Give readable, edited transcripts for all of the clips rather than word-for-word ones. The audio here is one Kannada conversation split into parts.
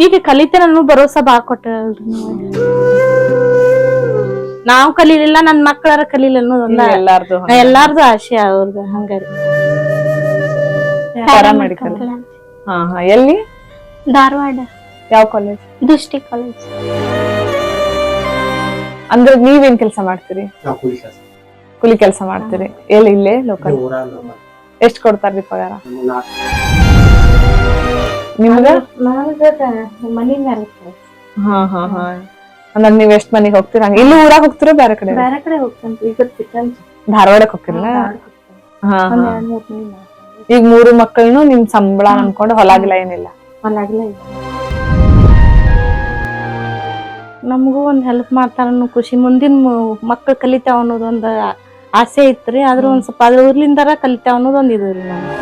ಈಗ ಕಲಿತೇನೆ ಅನ್ನೋ ಭರೋಸಾ ಬಾಳ್ ಕೊಟ್ಟಲ್ರಿ ನೀವು. ನಾವ್ ಕಲೀಲಿಲ್ಲ ನನ್ ಮಕ್ಕಳಾರ ಕಲೀಲಿ ಅನ್ನೋದೊಂದ ಎಲ್ಲಾರ್ದು ಆಸೆ ಅವ್ರದ್ದು ಹಂಗಾರಿ. ಪ್ಯಾರಾಮೆಡಿಕಲ್. ಹಾ ಹಾ, ಎಲ್ಲಿ? ಧಾರವಾಡ. ಯಾವ ಕಾಲೇಜ್? District college. ಅಂದ್ರೆ ನೀವೇನ್ ಕೆಲಸ ಮಾಡ್ತೀರಿ? ಕೂಲಿ ಕೆಲಸ ಮಾಡ್ತೀರಿ. ಎಲ್ಲಿ? ಇಲ್ಲೇ ಲೋಕಲ್? ಎಷ್ಟ್ ಕೊಡ್ತಾರ್ರಿ ಪಗಾರ ನಿಮ್ಗ? ಮನಿ ಮ್ಯಾಲ. ಹಾ ಹಾ ಹಾ. ಅಂದ್ರೆ ನೀವ್ ಎಷ್ಟ್ ಮನಿಗ್ ಹೋಗ್ತೀರ? ಹಂಗ ಇಲ್ಲಿ ಊರಾಗ ಹೋಗ್ತಿರೋ ಬೇರೆ ಕಡೆ? ಬೇರೆ ಕಡೆ ಹೋಗ್ತೇನ್ರಿ. ಈಗ ಧಾರವಾಡಕ್ ಹೋಗ್ತಿರಲ್ಲ? ಹಾ ಹಾ. ಈಗ 3 ಮಕ್ಕಳನ್ನು ನಿಮ್ ಸಂಬಳ ಅನ್ಕೊಂಡು ಹೊಲಾಗಿಲ್ಲ ಏನಿಲ್ಲ? ಹೊಲಾಗಿಲ್ಲ ಇಲ್ಲ. ನಮಗೂ ಒಂದ್ ಹೆಲ್ಪ್ ಮಾಡ್ತಾರ ಅನ್ನೋ ಖುಷಿ, ಮುಂದಿನ ಮಕ್ಳು ಕಲಿತಾವ ಅನ್ನೋದೊಂದ್ ಆಸೆ ಐತ್ರಿ. ಆದ್ರೂ ಒಂದ್ ಸ್ವಲ್ಪ ಅದ್ರಲಿಂದಾರ ಕಲಿತಾವ ಅನ್ನೋದೊಂದ್ ಇದ್ರಿ ನಮ್ಗೆ.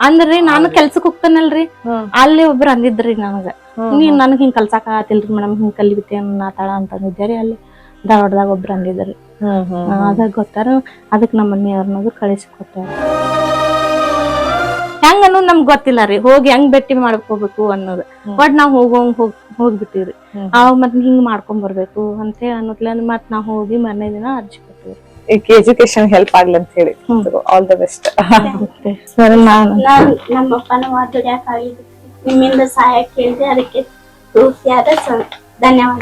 ಅಂದ್ರಿ ನಾನು ಕೆಲ್ಸಕ್ ಹೋಗ್ತೇನಲ್ರಿ, ಅಲ್ಲಿ ಒಬ್ರು ಅಂದಿದ್ರಿ ನನಗ, ನೀನ್ ನನ್ಗ್ ಹಿಂಗ್ ಕಲ್ಸಾಕ ಆಗತಿಲ್ರಿ ಮೇಡಮ್, ಹಿಂಗ್ ಕಲಿತೇನ್ ನಾತಾಳ ಅಂತ ಅಂದಿದ್ದೇರಿ. ಅಲ್ಲಿ ಧಾರವಾಡದಾಗ ಒಬ್ರು ಅಂದಿದ್ರಿ. ಅದಾಗ ಗೊತ್ತಾರ, ಅದಕ್ ನಮ್ಮ ಮನೆಯವ್ರನ್ನದು ಕಳಿಸಿ ಕೊಟ್ಟಾರ. ಹೆಂಗ ಅನ್ನೋದು ನಮ್ಗ್ ಗೊತ್ತಿಲ್ಲ ರೀ, ಹೋಗಿ ಹೆಂಗ್ ಭೇಟಿ ಮಾಡ್ಕೋಬೇಕು ಅನ್ನೋದು. ಬಟ್ ನಾವ್ ಹೋಗ್ಬಿಟ್ಟಿವ್ರಿ. ಅವಾಗ ಮತ್ ಹಿಂಗ್ ಮಾಡ್ಕೊಂಡ್ ಬರ್ಬೇಕು ಅಂತ ಹೇಳಿ ಅನ್ನೋದ್ಲ ಮತ್ ನಾವ್ ಹೋಗಿ ಮರ್ನೇ ದಿನ ಅರ್ಜಿ ಕೊಟ್ಟಿವ್ರಿ. ಈಗ ಎಜುಕೇಶನ್ ಹೆಲ್ಪ್ ಆಗ್ಲಿ ಅಂತ ಹೇಳಿ. All the best. ಸರಿ, ನಮ್ಮಪ್ಪನ ದುಡಿಯಾಕ ನಿಮ್ಮಿಂದ ಸಹಾಯ ಕೇಳಿದೆ, ಅದಕ್ಕೆ ಧನ್ಯವಾದ.